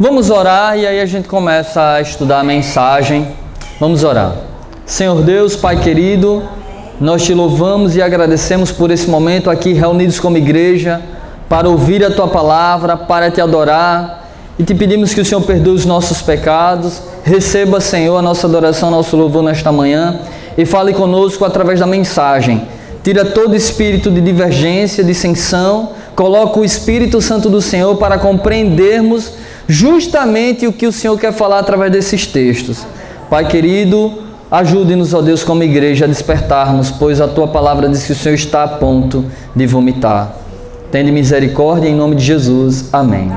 Vamos orar e aí a gente começa a estudar a mensagem. Vamos orar. Senhor Deus, Pai querido, nós te louvamos e agradecemos por esse momento aqui reunidos como igreja para ouvir a Tua palavra, para te adorar, e te pedimos que o Senhor perdoe os nossos pecados. Receba, Senhor, a nossa adoração, nosso louvor nesta manhã e fale conosco através da mensagem. Tira todo espírito de divergência, dissensão, coloca o Espírito Santo do Senhor para compreendermos justamente o que o Senhor quer falar através desses textos. Pai querido, ajude-nos, ó Deus, como igreja a despertarmos, pois a Tua palavra diz que o Senhor está a ponto de vomitar. Tende misericórdia em nome de Jesus. Amém.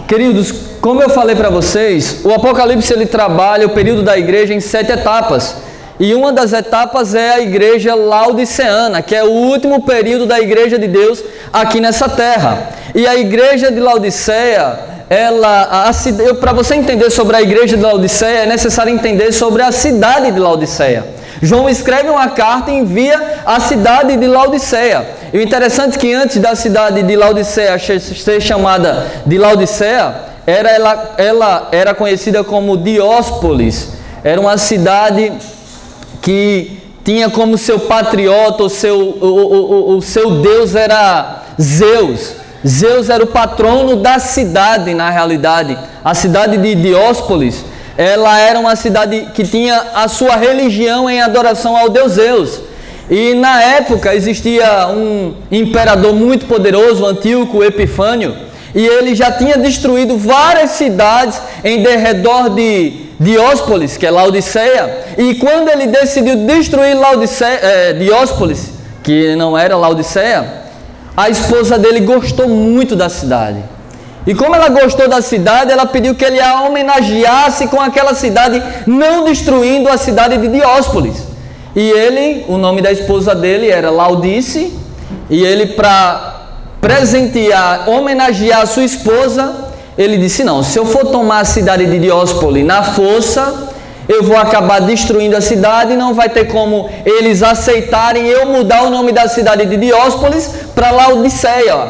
Queridos, como eu falei para vocês, o Apocalipse ele trabalha o período da igreja em 7 etapas. E uma das etapas é a igreja laodiceana, que é o último período da igreja de Deus aqui nessa terra. E a igreja de Laodiceia, para você entender sobre a igreja de Laodiceia, é necessário entender sobre a cidade de Laodiceia. João escreve uma carta e envia à cidade de Laodiceia. E o interessante é que antes da cidade de Laodiceia ser chamada de Laodiceia, ela era conhecida como Dióspolis. Era uma cidade que tinha como seu patriota, o seu deus era Zeus. Zeus era o patrono da cidade, na realidade. A cidade de Dióspolis, ela era uma cidade que tinha a sua religião em adoração ao deus Zeus. E na época existia um imperador muito poderoso, Antíoco Epifânio, e ele já tinha destruído várias cidades em derredor de Dióspolis, que é Laodiceia. E quando ele decidiu destruir Dióspolis, que não era Laodiceia, a esposa dele gostou muito da cidade. E como ela gostou da cidade, ela pediu que ele a homenageasse com aquela cidade, não destruindo a cidade de Dióspolis. E ele, o nome da esposa dele era Laodice, e ele, para presentear, homenagear a sua esposa, ele disse: não, se eu for tomar a cidade de Dióspolis na força, eu vou acabar destruindo a cidade e não vai ter como eles aceitarem eu mudar o nome da cidade de Dióspolis para Laodiceia.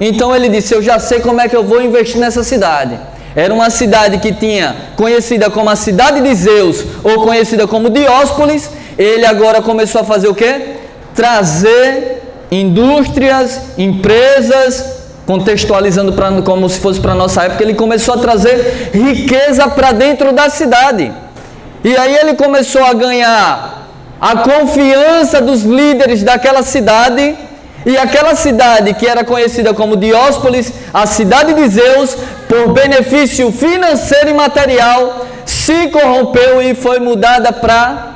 Então ele disse: eu já sei como é que eu vou investir nessa cidade. Era uma cidade que tinha conhecida como a cidade de Zeus ou conhecida como Dióspolis. Ele agora começou a fazer o quê? Trazer indústrias, empresas, contextualizando como se fosse para a nossa época, ele começou a trazer riqueza para dentro da cidade. E aí ele começou a ganhar a confiança dos líderes daquela cidade. E aquela cidade que era conhecida como Dióspolis, a cidade de Zeus, por benefício financeiro e material, se corrompeu e foi mudada para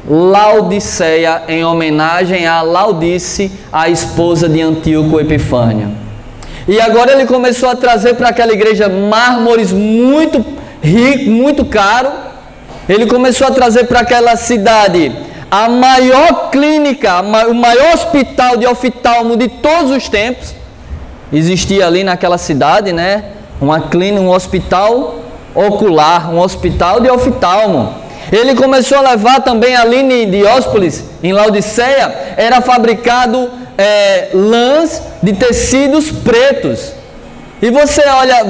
Laodiceia, em homenagem a Laodice, a esposa de Antíoco Epifânio. E agora ele começou a trazer para aquela igreja mármores muito rico, muito caro. Ele começou a trazer para aquela cidade a maior clínica, o maior hospital de oftalmo de todos os tempos. Existia ali naquela cidade, né, uma clínica, um hospital ocular, um hospital de oftalmo. Ele começou a levar também ali em Dióspolis, em Laodiceia, era fabricado lãs de tecidos pretos. E você olha,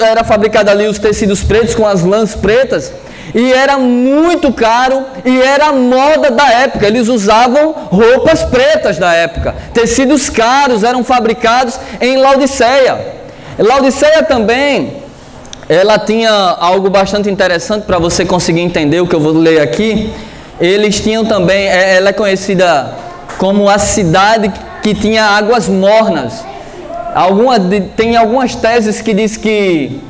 era fabricado ali os tecidos pretos com as lãs pretas, e era muito caro e era a moda da época. Eles usavam roupas pretas da época. Tecidos caros eram fabricados em Laodiceia. Laodiceia também, ela tinha algo bastante interessante para você conseguir entender o que eu vou ler aqui. Eles tinham também, ela é conhecida como a cidade que tinha águas mornas. Tem algumas teses que diz que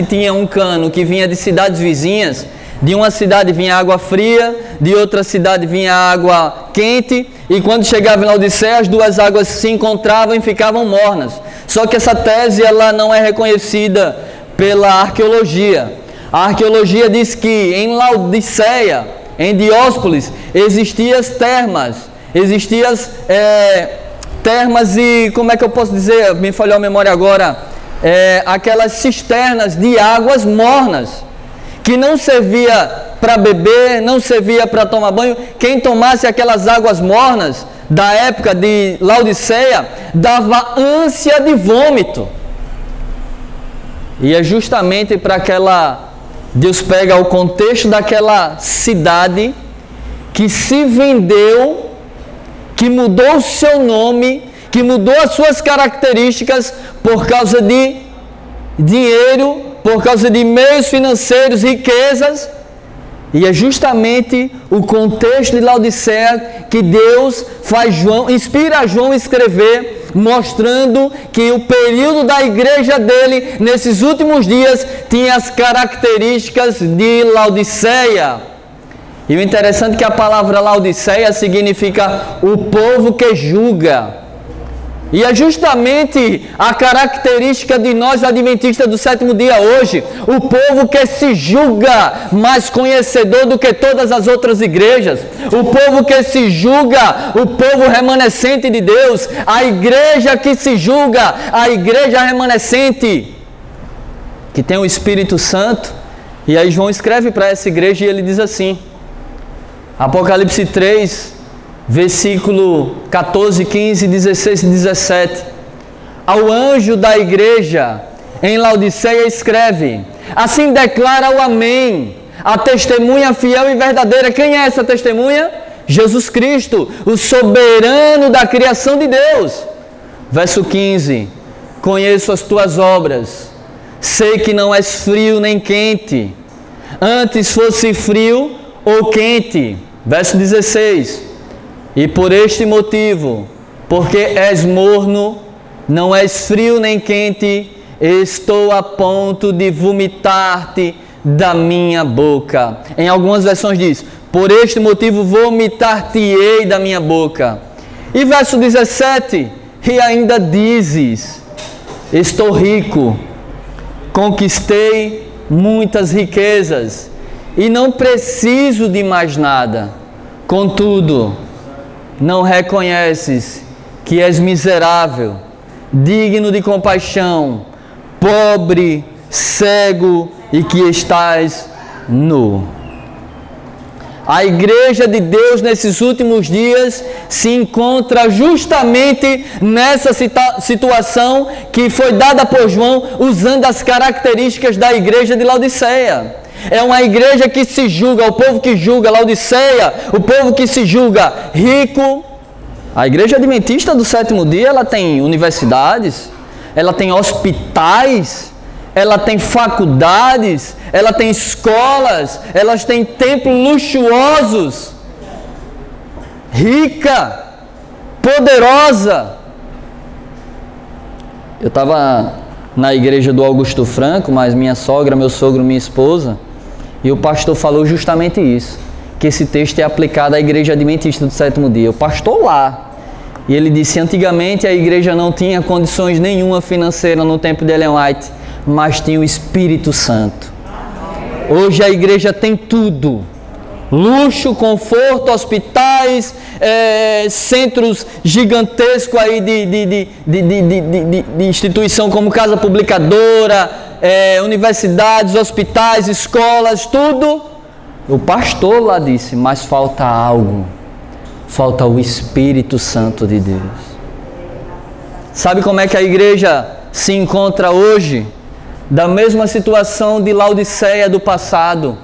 tinha um cano que vinha de cidades vizinhas. De uma cidade vinha água fria, de outra cidade vinha água quente, e quando chegava em Laodiceia, as duas águas se encontravam e ficavam mornas. Só que essa tese ela não é reconhecida pela arqueologia. A arqueologia diz que em Laodiceia, em Dióspolis, existiam termas. Existiam termas e, como é que eu posso dizer, me falhou a memória agora, aquelas cisternas de águas mornas, que não servia para beber, não servia para tomar banho. Quem tomasse aquelas águas mornas da época de Laodiceia dava ânsia de vômito. E é justamente para aquela... Deus pega o contexto daquela cidade que se vendeu, que mudou o seu nome, que mudou as suas características por causa de dinheiro, por causa de meios financeiros, riquezas. E é justamente o contexto de Laodiceia que Deus faz João, inspira João a escrever, mostrando que o período da igreja dele, nesses últimos dias, tinha as características de Laodiceia. E o interessante é que a palavra Laodiceia significa o povo que julga. E é justamente a característica de nós adventistas do sétimo dia hoje, o povo que se julga mais conhecedor do que todas as outras igrejas, o povo que se julga, o povo remanescente de Deus, a igreja que se julga, a igreja remanescente, que tem o Espírito Santo. E aí João escreve para essa igreja e ele diz assim, Apocalipse 3, versículo 14, 15, 16 e 17. Ao anjo da igreja em Laodiceia escreve: assim declara o Amém, a testemunha fiel e verdadeira. Quem é essa testemunha? Jesus Cristo, o soberano da criação de Deus. Verso 15: conheço as tuas obras, sei que não és frio nem quente. Antes fosse frio ou quente. Verso 16: e por este motivo, porque és morno, não és frio nem quente, estou a ponto de vomitar-te da minha boca. Em algumas versões diz: por este motivo vomitar-te-ei da minha boca. E verso 17: e ainda dizes: estou rico, conquistei muitas riquezas e não preciso de mais nada. Contudo, não reconheces que és miserável, digno de compaixão, pobre, cego e que estás nu. A igreja de Deus nesses últimos dias se encontra justamente nessa situação que foi dada por João, usando as características da igreja de Laodiceia. É uma igreja que se julga, o povo que julga, Laodiceia, o povo que se julga rico. A igreja adventista do sétimo dia, ela tem universidades, ela tem hospitais, ela tem faculdades, ela tem escolas, elas têm templos luxuosos, rica, poderosa. Eu estava na igreja do Augusto Franco, mas minha sogra, meu sogro, minha esposa, e o pastor falou justamente isso, que esse texto é aplicado à igreja adventista do sétimo dia. O pastor lá, e ele disse: antigamente a igreja não tinha condições nenhuma financeira no tempo de Ellen White, mas tinha o Espírito Santo. Hoje a igreja tem tudo: luxo, conforto, hospitais, centros gigantescos aí de instituição como casa publicadora, universidades, hospitais, escolas, tudo. O pastor lá disse: mas falta algo, falta o Espírito Santo de Deus. Sabe como é que a igreja se encontra hoje? Da mesma situação de Laodiceia do passado,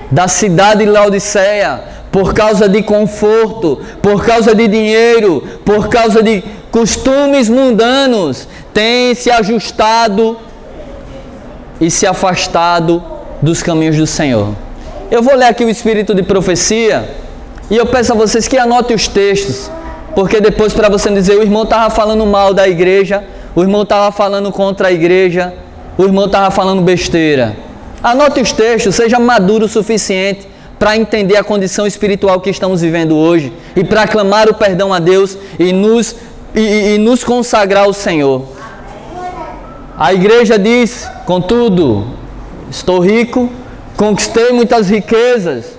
da cidade de Laodiceia, por causa de conforto, por causa de dinheiro, por causa de costumes mundanos, tem se ajustado e se afastado dos caminhos do Senhor. Eu vou ler aqui o espírito de profecia e eu peço a vocês que anotem os textos, porque depois, para você dizer: o irmão estava falando mal da igreja, o irmão estava falando contra a igreja, o irmão estava falando besteira. Anote os textos, seja maduro o suficiente para entender a condição espiritual que estamos vivendo hoje e para clamar o perdão a Deus e nos consagrar ao Senhor. A igreja diz: contudo, estou rico, conquistei muitas riquezas,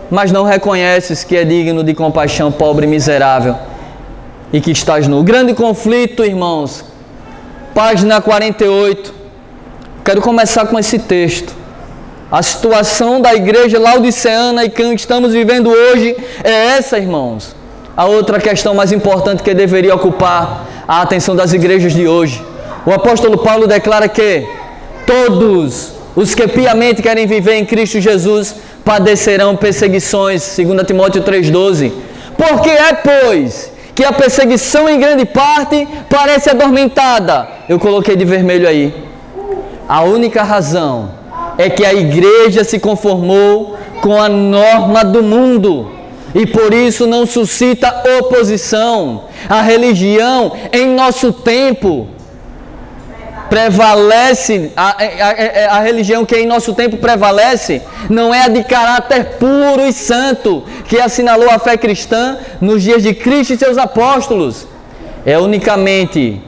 mas não reconheces que é digno de compaixão, pobre e miserável, e que estás nu. Grande conflito, irmãos. Página 48. Quero começar com esse texto. A situação da igreja laodiceana e que estamos vivendo hoje é essa, irmãos. A outra questão mais importante que deveria ocupar a atenção das igrejas de hoje. O apóstolo Paulo declara que todos os que piamente querem viver em Cristo Jesus padecerão perseguições, 2 Timóteo 3,12. Porque é, pois, que a perseguição em grande parte parece adormentada. Eu coloquei de vermelho aí. A única razão é que a igreja se conformou com a norma do mundo e por isso não suscita oposição. A religião em nosso tempo prevalece, a religião que em nosso tempo prevalece não é a de caráter puro e santo que assinalou a fé cristã nos dias de Cristo e seus apóstolos. É unicamente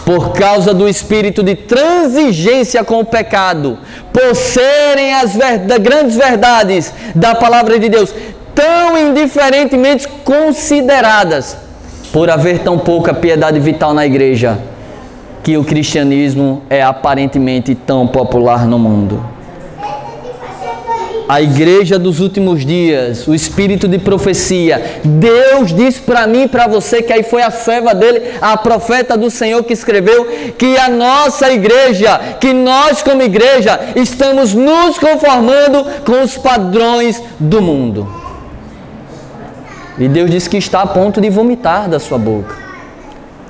por causa do espírito de transigência com o pecado, por serem as grandes verdades da palavra de Deus tão indiferentemente consideradas, por haver tão pouca piedade vital na igreja, que o cristianismo é aparentemente tão popular no mundo. A igreja dos últimos dias, o espírito de profecia, Deus disse para mim e para você, que aí foi a serva dele, a profeta do Senhor, que escreveu que a nossa igreja, que nós como igreja, estamos nos conformando com os padrões do mundo. E Deus disse que está a ponto de vomitar da sua boca.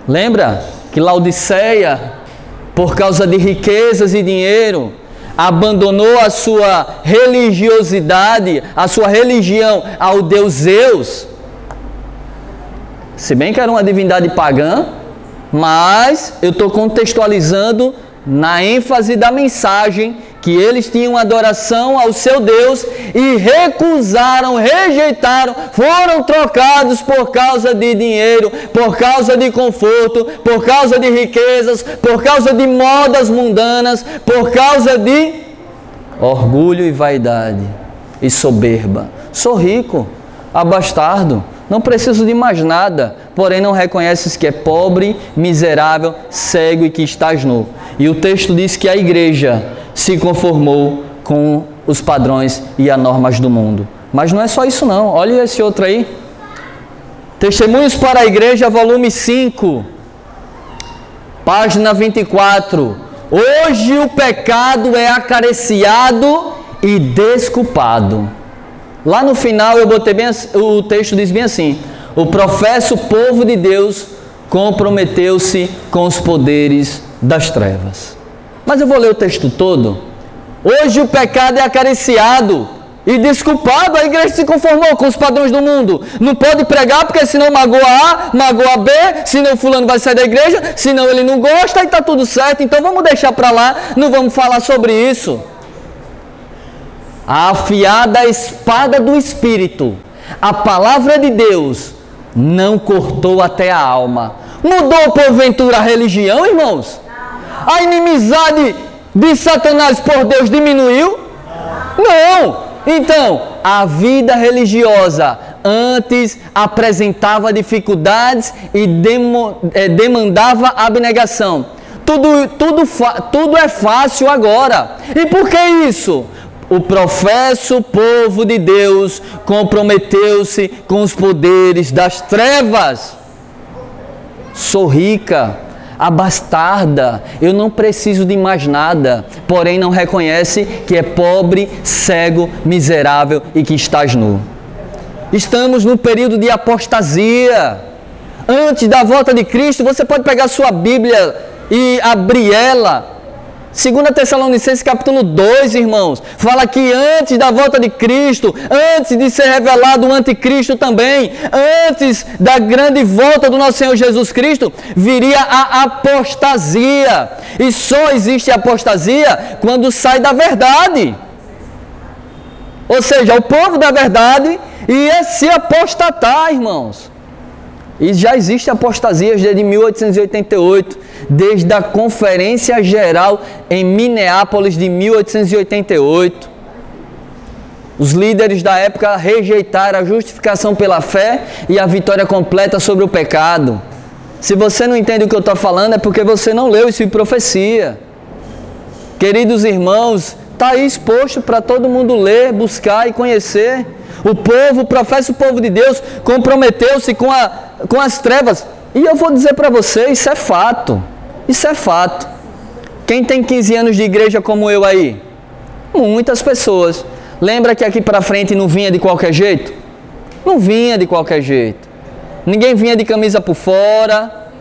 Lembra que Laodiceia, por causa de riquezas e dinheiro, abandonou a sua religiosidade, a sua religião ao deus Zeus? Se bem que era uma divindade pagã, mas eu estou contextualizando na ênfase da mensagem, que eles tinham adoração ao seu Deus e recusaram, rejeitaram, foram trocados por causa de dinheiro, por causa de conforto, por causa de riquezas, por causa de modas mundanas, por causa de orgulho e vaidade e soberba. Sou rico, abastardo, não preciso de mais nada, porém não reconheces que é pobre, miserável, cego e que estás nu. E o texto diz que a igreja se conformou com os padrões e as normas do mundo. Mas não é só isso não, olha esse outro aí. Testemunhos para a Igreja, volume 5, página 24. Hoje o pecado é acariciado e desculpado. Lá no final eu botei bem, o texto diz bem assim: o professo povo de Deus comprometeu-se com os poderes das trevas. Mas eu vou ler o texto todo. Hoje o pecado é acariciado e desculpado. A igreja se conformou com os padrões do mundo. Não pode pregar porque senão magoa A, magoa B, senão fulano vai sair da igreja, senão ele não gosta e está tudo certo. Então vamos deixar para lá, não vamos falar sobre isso. A afiada espada do Espírito, a palavra de Deus, não cortou até a alma. Mudou porventura a religião, irmãos? A inimizade de Satanás por Deus diminuiu? Não! Então, a vida religiosa antes apresentava dificuldades e demandava abnegação. Tudo é fácil agora. E por que isso? O professo povo de Deus comprometeu-se com os poderes das trevas. Sou rica, abastarda, eu não preciso de mais nada, porém não reconhece que é pobre, cego, miserável e que estás nu. Estamos no período de apostasia. Antes da volta de Cristo, você pode pegar sua Bíblia e abrir ela. 2 Tessalonicenses capítulo 2, irmãos, fala que antes da volta de Cristo, antes de ser revelado o anticristo também, antes da grande volta do nosso Senhor Jesus Cristo, viria a apostasia. E só existe apostasia quando sai da verdade. Ou seja, o povo da verdade ia se apostatar, irmãos. E já existe apostasia desde 1888, desde a Conferência Geral em Minneapolis de 1888. Os líderes da época rejeitaram a justificação pela fé e a vitória completa sobre o pecado. Se você não entende o que eu estou falando, é porque você não leu isso em profecia. Queridos irmãos, está aí exposto para todo mundo ler, buscar e conhecer. O povo, o professo, o povo de Deus, comprometeu-se com as trevas. E eu vou dizer para você, isso é fato. Isso é fato. Quem tem 15 anos de igreja como eu aí? Muitas pessoas. Lembra que aqui para frente não vinha de qualquer jeito? Não vinha de qualquer jeito. Ninguém vinha de camisa por fora,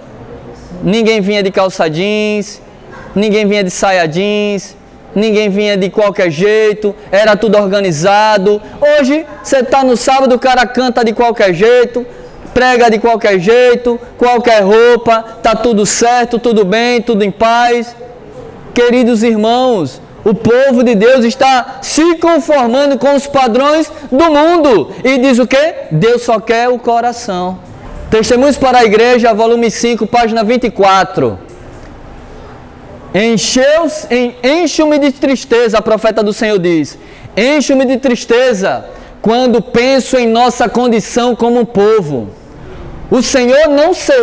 ninguém vinha de calça jeans, ninguém vinha de saia jeans, ninguém vinha de qualquer jeito, era tudo organizado. Hoje, você está no sábado, o cara canta de qualquer jeito, prega de qualquer jeito, qualquer roupa, está tudo certo, tudo bem, tudo em paz. Queridos irmãos, o povo de Deus está se conformando com os padrões do mundo. E diz o quê? Deus só quer o coração. Testemunhos para a Igreja, volume 5, página 24. Encho-me de tristeza, a profeta do Senhor diz. Encho-me de tristeza quando penso em nossa condição como povo. O Senhor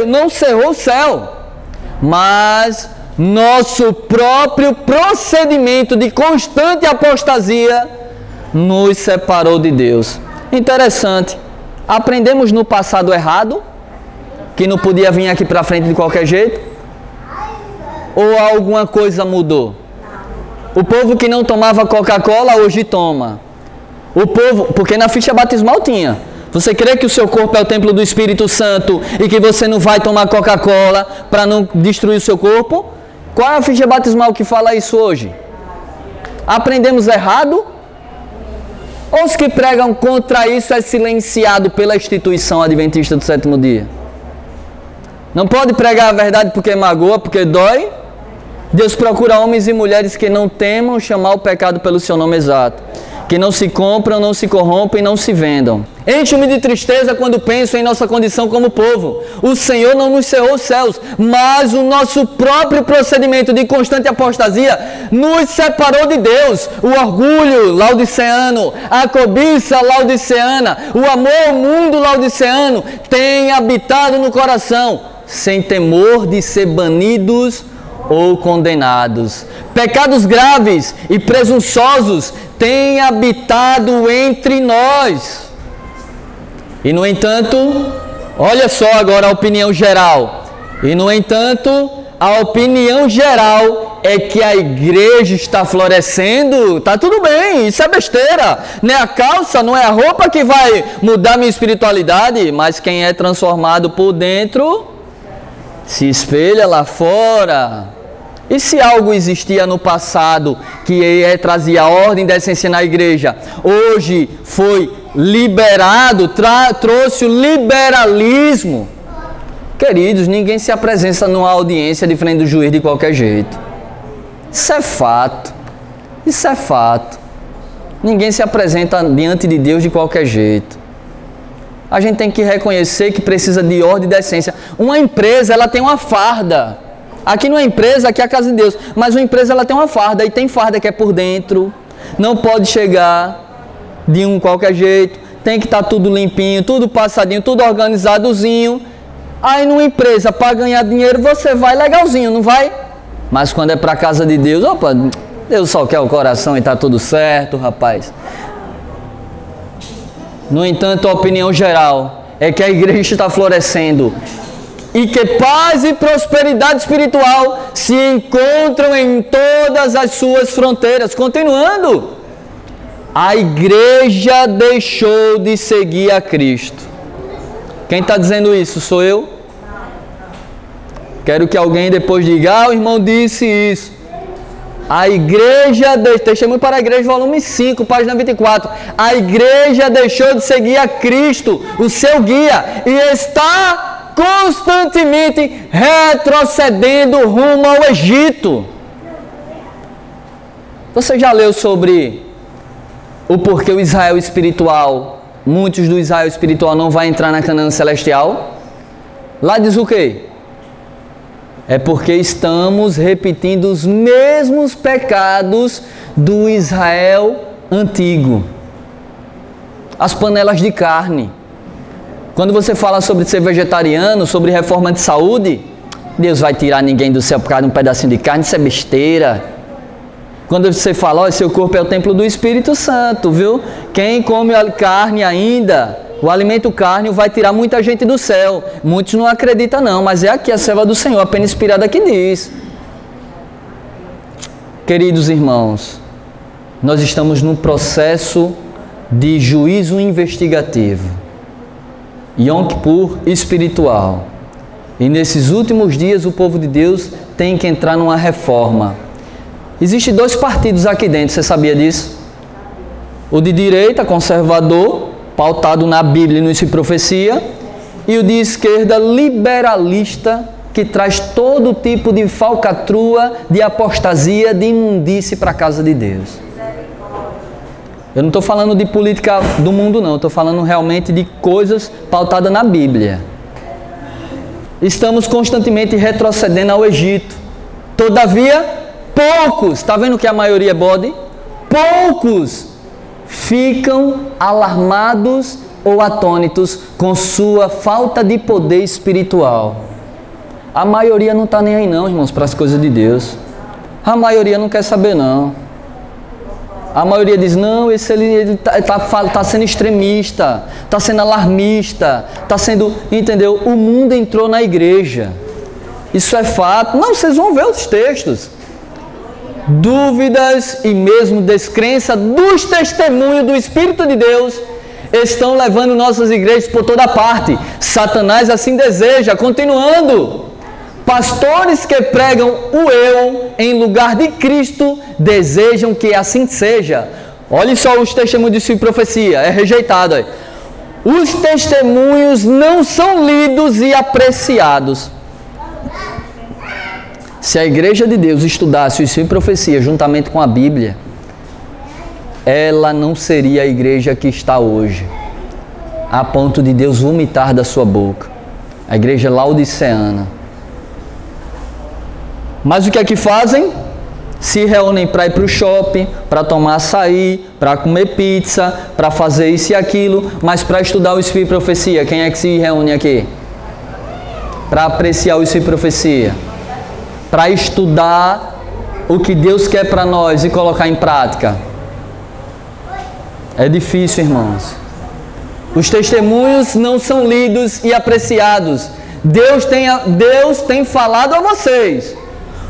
não cerrou o céu, mas nosso próprio procedimento de constante apostasia nos separou de Deus. Interessante. Aprendemos no passado errado, que não podia vir aqui para frente de qualquer jeito? Ou alguma coisa mudou? O povo que não tomava Coca-Cola hoje toma. O povo, porque na ficha batismal tinha. Você crê que o seu corpo é o templo do Espírito Santo e que você não vai tomar Coca-Cola para não destruir o seu corpo? Qual é a ficha batismal que fala isso hoje? Aprendemos errado? Ou os que pregam contra isso é silenciado pela instituição adventista do sétimo dia? Não pode pregar a verdade porque magoa, porque dói? Deus procura homens e mulheres que não temam chamar o pecado pelo seu nome exato, que não se compram, não se corrompem, não se vendam. Encho-me de tristeza quando penso em nossa condição como povo. O Senhor não nos cerrou os céus, mas o nosso próprio procedimento de constante apostasia nos separou de Deus. O orgulho laodiceano, a cobiça laodiceana, o amor ao mundo laodiceano tem habitado no coração, sem temor de ser banidos ou condenados. Pecados graves e presunçosos têm habitado entre nós. E no entanto, olha só agora a opinião geral. E no entanto, a opinião geral é que a igreja está florescendo. Tá tudo bem, isso é besteira. Não é a calça, não é a roupa que vai mudar minha espiritualidade, mas quem é transformado por dentro se espelha lá fora. E se algo existia no passado que trazia ordem, decência na igreja, hoje foi liberado, trouxe o liberalismo. Queridos, ninguém se apresenta numa audiência de frente do juiz de qualquer jeito. Isso é fato. Isso é fato. Ninguém se apresenta diante de Deus de qualquer jeito. A gente tem que reconhecer que precisa de ordem e decência. Uma empresa, ela tem uma farda. Aqui não é empresa, aqui é a casa de Deus. Mas uma empresa, ela tem uma farda. E tem farda que é por dentro. Não pode chegar de qualquer jeito. Tem que estar tudo limpinho, tudo passadinho, tudo organizadozinho. Aí numa empresa, para ganhar dinheiro, você vai legalzinho, não vai? Mas quando é para a casa de Deus, opa, Deus só quer o coração e está tudo certo, rapaz. No entanto, a opinião geral é que a igreja está florescendo e que paz e prosperidade espiritual se encontram em todas as suas fronteiras. Continuando, a igreja deixou de seguir a Cristo. Quem está dizendo isso? Sou eu? Quero que alguém depois diga, o irmão disse isso. A igreja, Testemunho para a Igreja, volume 5, página 24. A igreja deixou de seguir a Cristo, o seu guia, e está constantemente retrocedendo rumo ao Egito. Você já leu sobre o porquê o Israel espiritual, muitos do Israel espiritual não vai entrar na Canaã celestial? Lá diz o quê? É porque estamos repetindo os mesmos pecados do Israel antigo. As panelas de carne. Quando você fala sobre ser vegetariano, sobre reforma de saúde, Deus vai tirar ninguém do céu por causa de um pedacinho de carne, isso é besteira. Quando você fala, seu corpo é o templo do Espírito Santo, viu? Quem come a carne ainda, o alimento carne vai tirar muita gente do céu. Muitos não acreditam não, mas é aqui a serva do Senhor, a pena inspirada que diz. Queridos irmãos, nós estamos num processo de juízo investigativo, Yom Kippur espiritual. E nesses últimos dias o povo de Deus tem que entrar numa reforma. Existem dois partidos aqui dentro, você sabia disso? O de direita, conservador, pautado na Bíblia e no Espírito e Profecia, e o de esquerda, liberalista, que traz todo tipo de falcatrua, de apostasia, de imundície para a casa de Deus. Eu não estou falando de política do mundo, não. Estou falando realmente de coisas pautadas na Bíblia. Estamos constantemente retrocedendo ao Egito. Todavia, poucos, está vendo que a maioria é bode? Poucos ficam alarmados ou atônitos com sua falta de poder espiritual. A maioria não está nem aí não, irmãos, para as coisas de Deus. A maioria não quer saber não. A maioria diz, não, esse ele tá sendo extremista, está sendo alarmista, está sendo, entendeu? O mundo entrou na igreja. Isso é fato. Não, vocês vão ver os textos. Dúvidas e mesmo descrença dos testemunhos do Espírito de Deus estão levando nossas igrejas por toda parte. Satanás assim deseja. Continuando. Pastores que pregam o eu em lugar de Cristo desejam que assim seja. Olha só os testemunhos de Espírito e Profecia. É rejeitado aí. Os testemunhos não são lidos e apreciados. Se a igreja de Deus estudasse o Espírito e Profecia juntamente com a Bíblia, ela não seria a igreja que está hoje, a ponto de Deus vomitar da sua boca. A igreja laodiceana. Mas o que é que fazem? Se reúnem para ir para o shopping, para tomar açaí, para comer pizza, para fazer isso e aquilo, mas para estudar o Espírito e Profecia, quem é que se reúne aqui? Para apreciar o Espírito e Profecia, para estudar o que Deus quer para nós e colocar em prática. É difícil, irmãos. Os testemunhos não são lidos e apreciados. Deus tem falado a vocês.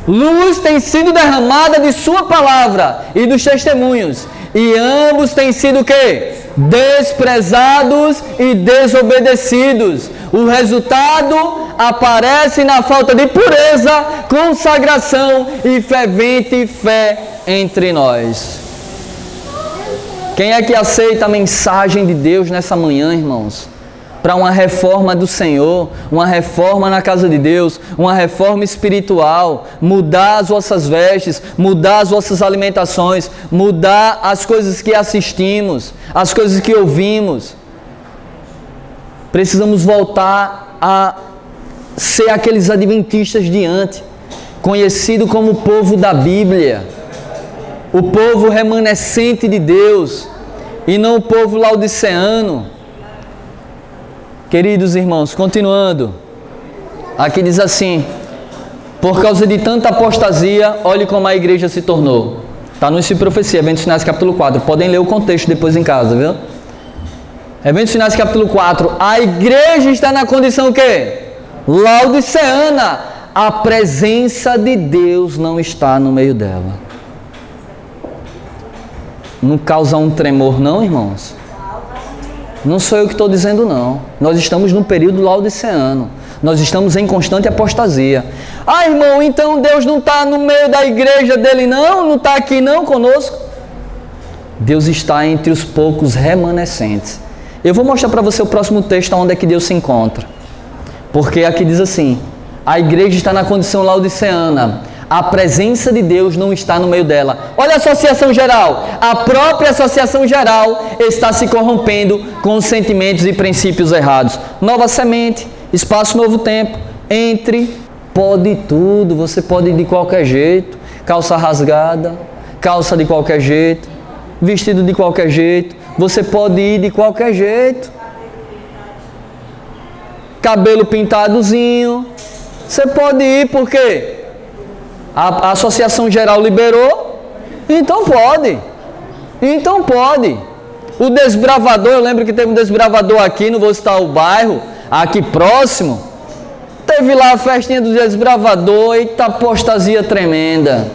Luz tem sido derramada de sua palavra e dos testemunhos. E ambos têm sido o quê? Desprezados e desobedecidos. O resultado aparece na falta de pureza, consagração e fervente fé entre nós. Quem é que aceita a mensagem de Deus nessa manhã, irmãos? Para uma reforma do Senhor, uma reforma na casa de Deus, uma reforma espiritual, mudar as vossas vestes, mudar as vossas alimentações, mudar as coisas que assistimos, as coisas que ouvimos. Precisamos voltar a ser aqueles adventistas de antes, conhecido como o povo da Bíblia, o povo remanescente de Deus, e não o povo laodiceano. Queridos irmãos, continuando, aqui diz assim, por causa de tanta apostasia, olhe como a igreja se tornou. Está no Espírito e Profecia, Eventos Finais capítulo 4, podem ler o contexto depois em casa, viu? Eventos Finais capítulo 4, a igreja está na condição o quê? Laodiceana, a presença de Deus não está no meio dela. Não causa um tremor não, irmãos? Não sou eu que estou dizendo não. Nós estamos num período laodiceano. Nós estamos em constante apostasia. Ah, irmão, então Deus não está no meio da igreja dele não? Não está aqui não conosco? Deus está entre os poucos remanescentes. Eu vou mostrar para você o próximo texto onde é que Deus se encontra. Porque aqui diz assim, a igreja está na condição laodiceana. A presença de Deus não está no meio dela. Olha a associação geral. A própria associação geral está se corrompendo com os sentimentos e princípios errados. Nova semente, espaço novo tempo. Entre, pode tudo. Você pode ir de qualquer jeito. Calça rasgada, calça de qualquer jeito, vestido de qualquer jeito. Você pode ir de qualquer jeito. Cabelo pintadozinho. Você pode ir por quê? A associação geral liberou, então pode. Então pode. O desbravador, eu lembro que teve um desbravador aqui, não vou citar o bairro, aqui próximo. Teve lá a festinha do desbravador, eita apostasia tremenda.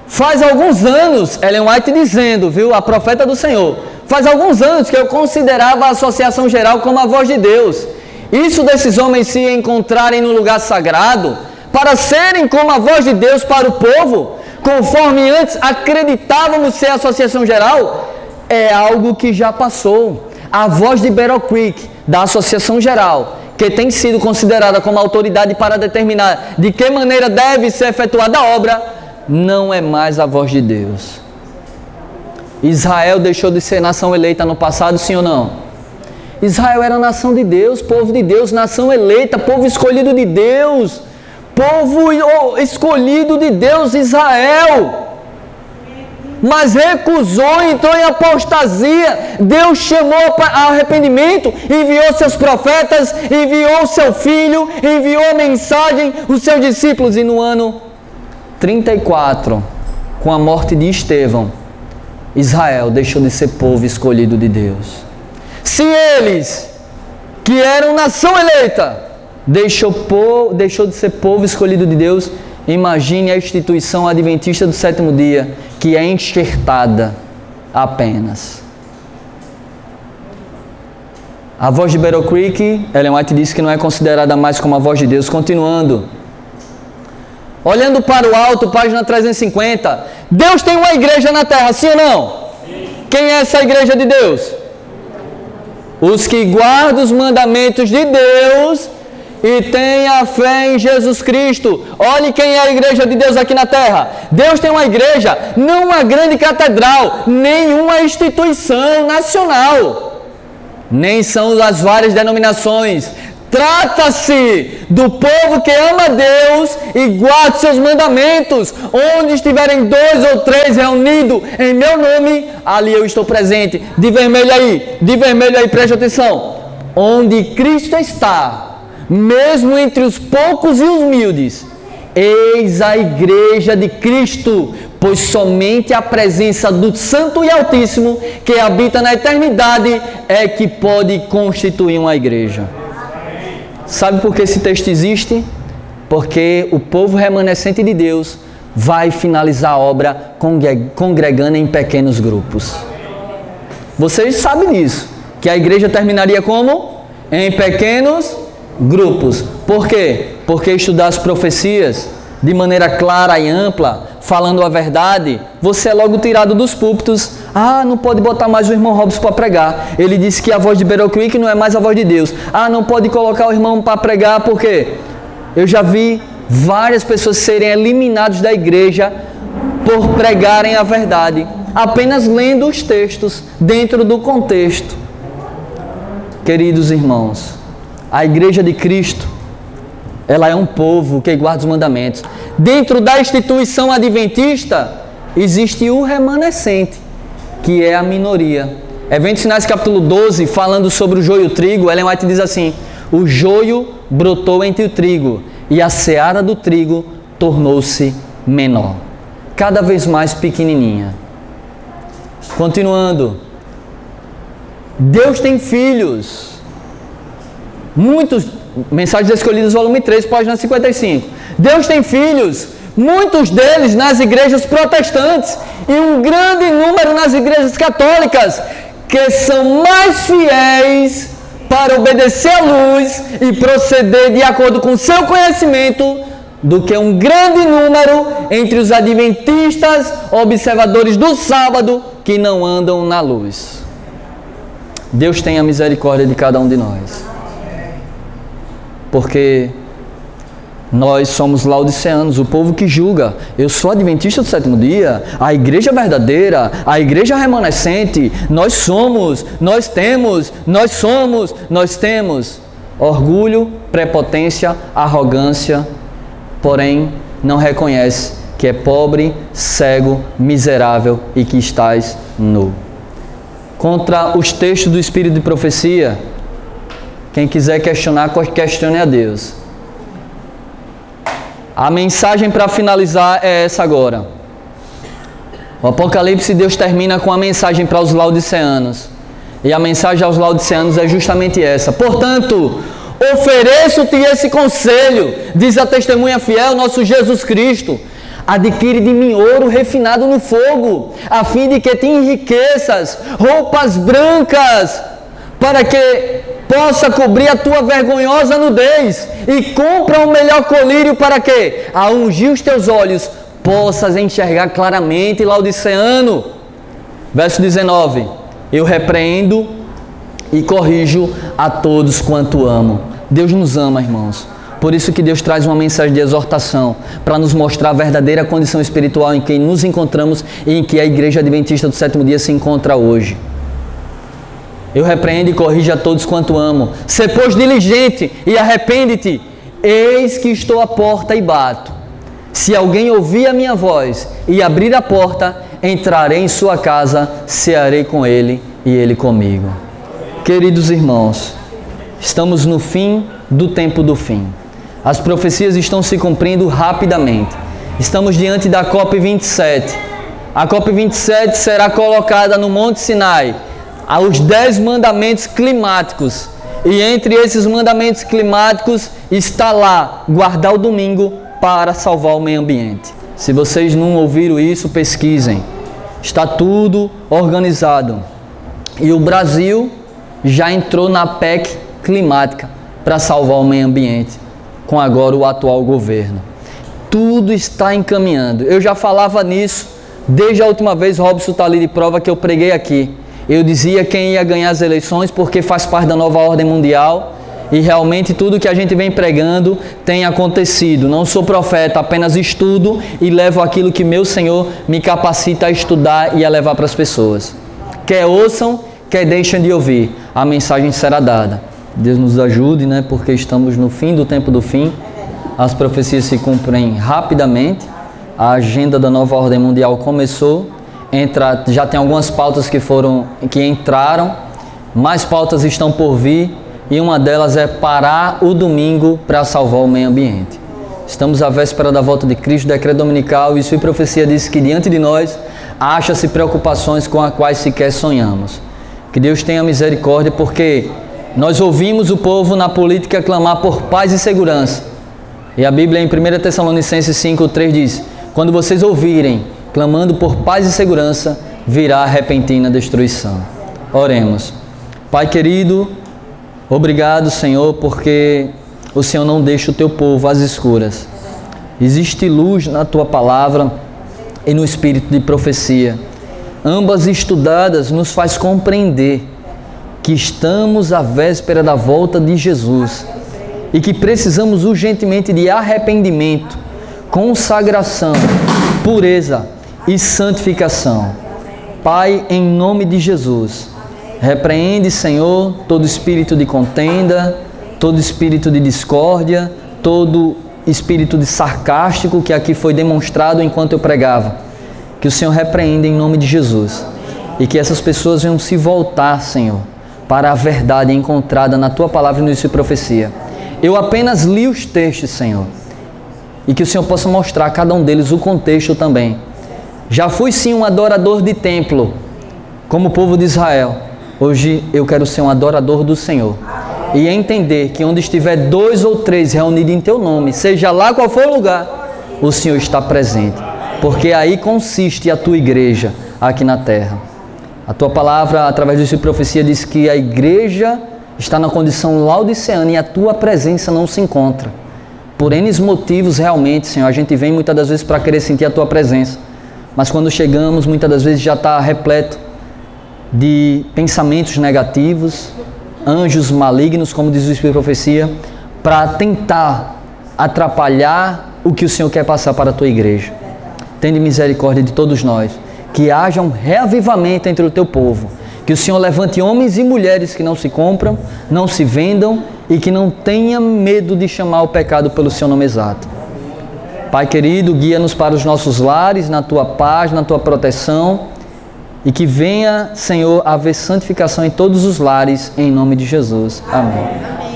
Faz alguns anos, Ellen White dizendo, viu, a profeta do Senhor, faz alguns anos que eu considerava a associação geral como a voz de Deus. Isso desses homens se encontrarem no lugar sagrado, para serem como a voz de Deus para o povo, conforme antes acreditávamos ser a associação geral, é algo que já passou. A voz de Battle Creek, da associação geral, que tem sido considerada como autoridade para determinar de que maneira deve ser efetuada a obra, não é mais a voz de Deus. Israel deixou de ser nação eleita no passado, sim ou não? Israel era nação de Deus, povo de Deus, nação eleita, povo escolhido de Deus, povo escolhido de Deus, Israel. Mas recusou, entrou em apostasia. Deus chamou para arrependimento, enviou seus profetas, enviou seu filho, enviou a mensagem, os seus discípulos. E no ano 34, com a morte de Estevão, Israel deixou de ser povo escolhido de Deus. Se eles, que eram nação eleita, deixou de ser povo escolhido de Deus, imagine a instituição adventista do sétimo dia, que é enxertada apenas. A voz de Battle Creek, Ellen White disse que não é considerada mais como a voz de Deus. Continuando. Olhando para o alto, página 350. Deus tem uma igreja na terra, sim ou não? Sim. Quem é essa igreja de Deus? Os que guardam os mandamentos de Deus e têm a fé em Jesus Cristo. Olhe quem é a igreja de Deus aqui na terra. Deus tem uma igreja, não uma grande catedral, nenhuma instituição nacional, nem são as várias denominações. Trata-se do povo que ama Deus e guarda seus mandamentos. Onde estiverem 2 ou 3 reunidos em meu nome, ali eu estou presente. De vermelho aí, preste atenção. Onde Cristo está, mesmo entre os poucos e os humildes, eis a igreja de Cristo, pois somente a presença do Santo e Altíssimo, que habita na eternidade, é que pode constituir uma igreja. Sabe por que esse texto existe? Porque o povo remanescente de Deus vai finalizar a obra congregando em pequenos grupos. Vocês sabem disso, que a igreja terminaria como? Em pequenos grupos. Por quê? Porque estudar as profecias de maneira clara e ampla, falando a verdade, você é logo tirado dos púlpitos. Ah, não pode botar mais o irmão Robson para pregar. Ele disse que a voz de Battle Creek não é mais a voz de Deus. Ah, não pode colocar o irmão para pregar, por quê? Eu já vi várias pessoas serem eliminadas da igreja por pregarem a verdade, apenas lendo os textos dentro do contexto. Queridos irmãos, a igreja de Cristo, ela é um povo que guarda os mandamentos. Dentro da instituição adventista, existe o remanescente, que é a minoria. Eventos Sinais, capítulo 12, falando sobre o joio e o trigo, Ellen White diz assim: o joio brotou entre o trigo, e a seara do trigo tornou-se menor, cada vez mais pequenininha. Continuando. Deus tem filhos. Muitos... Mensagens Escolhidas, volume 3, página 55. Deus tem filhos, muitos deles nas igrejas protestantes e um grande número nas igrejas católicas, que são mais fiéis para obedecer à luz e proceder de acordo com seu conhecimento do que um grande número entre os adventistas, observadores do sábado, que não andam na luz. Deus tenha misericórdia de cada um de nós. Porque nós somos laodiceanos, o povo que julga. Eu sou adventista do sétimo dia, a igreja verdadeira, a igreja remanescente. Nós temos orgulho, prepotência, arrogância, porém não reconhece que é pobre, cego, miserável e que estás nu. Contra os textos do Espírito de Profecia, quem quiser questionar, questione a Deus. A mensagem para finalizar é essa agora. O Apocalipse, Deus termina com a mensagem para os laodiceanos. E a mensagem aos laodiceanos é justamente essa. Portanto, ofereço-te esse conselho, diz a testemunha fiel, nosso Jesus Cristo. Adquire de mim ouro refinado no fogo, a fim de que te enriqueças, roupas brancas, para que possa cobrir a tua vergonhosa nudez, e compra o melhor colírio para que, ao ungir os teus olhos, possas enxergar claramente, Laodiceano. Verso 19: eu repreendo e corrijo a todos quanto amo. Deus nos ama, irmãos. Por isso que Deus traz uma mensagem de exortação, para nos mostrar a verdadeira condição espiritual em que nos encontramos e em que a Igreja Adventista do Sétimo Dia se encontra hoje. Eu repreendo e corrijo a todos quanto amo. Sê, pois, diligente e arrepende-te. Eis que estou à porta e bato. Se alguém ouvir a minha voz e abrir a porta, entrarei em sua casa, cearei com ele e ele comigo. Queridos irmãos, estamos no fim do tempo do fim. As profecias estão se cumprindo rapidamente. Estamos diante da COP27. A COP27 será colocada no Monte Sinai, aos 10 mandamentos climáticos. E entre esses mandamentos climáticos está lá, guardar o domingo para salvar o meio ambiente. Se vocês não ouviram isso, pesquisem. Está tudo organizado. E o Brasil já entrou na PEC climática para salvar o meio ambiente, com agora o atual governo. Tudo está encaminhando. Eu já falava nisso desde a última vez, Robson está ali de prova, que eu preguei aqui. Eu dizia quem ia ganhar as eleições porque faz parte da nova ordem mundial, e realmente tudo que a gente vem pregando tem acontecido. Não sou profeta, apenas estudo e levo aquilo que meu Senhor me capacita a estudar e a levar para as pessoas. Quer ouçam, quer deixem de ouvir, a mensagem será dada. Deus nos ajude, né? Porque estamos no fim do tempo do fim. As profecias se cumprem rapidamente. A agenda da nova ordem mundial começou. Já tem algumas pautas que entraram. Mais pautas estão por vir. E uma delas é parar o domingo para salvar o meio ambiente. Estamos à véspera da volta de Cristo, decreto dominical, e sua profecia diz que diante de nós acha-se preocupações com as quais sequer sonhamos. Que Deus tenha misericórdia, porque nós ouvimos o povo na política clamar por paz e segurança. E a Bíblia em 1 Tessalonicenses 5:3 diz: quando vocês ouvirem clamando por paz e segurança, virá a repentina destruição. Oremos. Pai querido, obrigado, Senhor, porque o Senhor não deixa o teu povo às escuras. Existe luz na tua palavra e no espírito de profecia. Ambas estudadas nos faz compreender que estamos à véspera da volta de Jesus e que precisamos urgentemente de arrependimento, consagração, pureza e santificação. Pai, em nome de Jesus, repreende, Senhor, todo espírito de contenda, todo espírito de discórdia, todo espírito de sarcástico que aqui foi demonstrado enquanto eu pregava. Que o Senhor repreenda em nome de Jesus e que essas pessoas venham se voltar, Senhor, para a verdade encontrada na Tua palavra no início de profecia. Eu apenas li os textos, Senhor, e que o Senhor possa mostrar a cada um deles o contexto também. Já fui sim um adorador de templo, como o povo de Israel. Hoje eu quero ser um adorador do Senhor e entender que onde estiver 2 ou 3 reunidos em Teu nome, seja lá qual for o lugar, o Senhor está presente, porque aí consiste a Tua igreja aqui na terra. A Tua palavra, através dessa profecia, diz que a igreja está na condição laodiceana e a Tua presença não se encontra. Por N motivos, realmente, Senhor, a gente vem muitas das vezes para querer sentir a Tua presença, mas quando chegamos, muitas das vezes já está repleto de pensamentos negativos, anjos malignos, como diz o Espírito de Profecia, para tentar atrapalhar o que o Senhor quer passar para a Tua igreja. Tende misericórdia de todos nós, que haja um reavivamento entre o Teu povo, que o Senhor levante homens e mulheres que não se compram, não se vendam e que não tenham medo de chamar o pecado pelo Seu nome exato. Pai querido, guia-nos para os nossos lares, na Tua paz, na Tua proteção, e que venha, Senhor, haver santificação em todos os lares, em nome de Jesus. Amém.